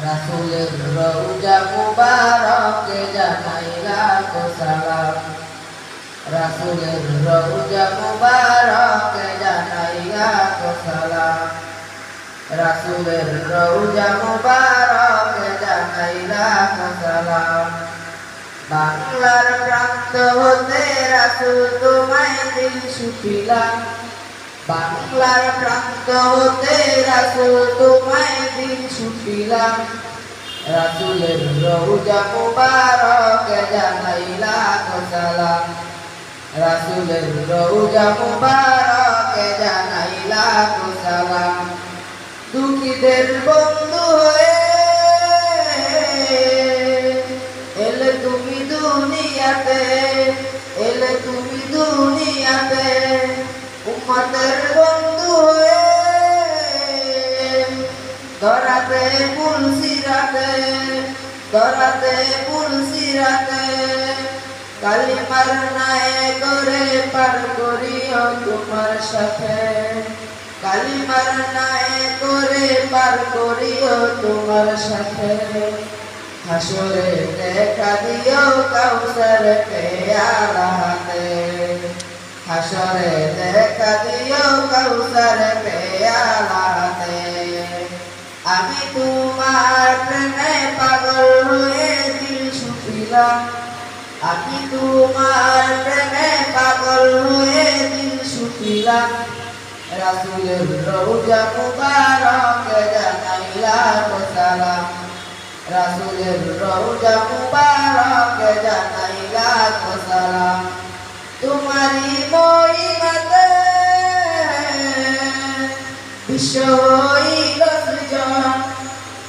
রাসূলের রওজা মুবারকে জানাই লাখ সালাম। রাসূলের রওজা মুবারকে জানাই লাখ সালাম। রাসূলের রওজা মুবারকে জানাই লাখ সালাম। বাংলার প্রান্ত হতে রাসূল তোমায় দিল ছুটিলাম। বাংলার প্রান্ত হতে রাসূল তোমায় দিল ছুটিলাম। রাসূলের রওজা মুবারকে জানাই লাখ সালাম। রাসূলের রওজা মুবারকে জানাই লাখ সালাম। দুঃখীদের বন্ধু হয়ে এলে তুমি দুনিয়াতে, এলে তুমি দুনিয়াতে। উম্মতের বন্ধু হয়ে ধরাতে পুলসিরাতে, ধরাতে পুলসিরাতে। কালিমার নায়ে করে পার করিও তোমার সাথে। কালিমার নায়ে করে পার করিও তোমার সাথে। হাসরে দেখা দিও কাউসার পেয়ালা হাতে। হাসরে দেখা দিও কাউসার পেয়ালা হাতে। আমি তোমার প্রেমে পাগল হয়ে দিল ছুটিলাম। আমি তোমার প্রেমে পাগল হয়ে দিল ছুটিলাম। রাসূলের রওজা মুবারকে জানাই লাখ সালাম। রাসূলের রওজা মুবারকে জানাই লাখ সালাম। তোমারি মহিমাতে বিশ্ব হইল সৃজন,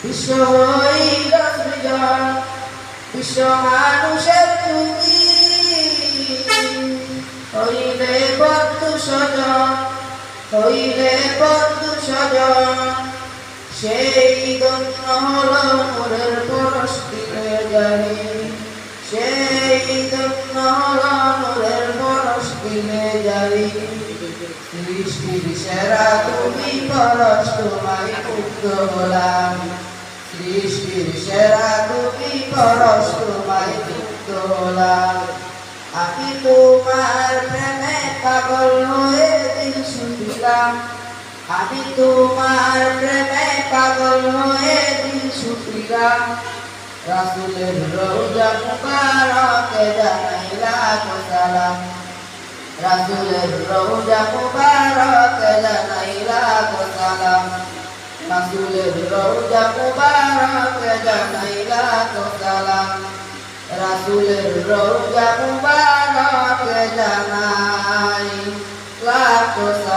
বিশ্ব হইল সৃজন। বিশ্ব মানুষের তুমি হইলে বন্ধু স্বজন, হইলে বন্ধু স্বজন। সেই ধন্য হলো নূরের পরশ দিলে জানি। সেই ধন্য হলো নূরের পরশ দিলে জানি। সৃষ্টির সেরা তুমি পরশ তোমায় মুগ্ধ হলাম। সৃষ্টির সেরা তুমি পরশ তোমায় মুগ্ধ হলাম। আমি তোমার প্রেমে পাগল হয়ে দিল ছুটিলাম। আমি তোমার প্রেমে পাগল হয়ে দিল ছুটিলাম। রাসূলের রওজা মুবারকে জানাই লাখ সালাম। রাসূলের রওজা মুবারকে জানাই লাখ সালাম। রাসূলের রওজা মুবারকে জানাই লাখ সালাম। রাসূলের রওজা মুবারকে জানাই লাখ সালাম।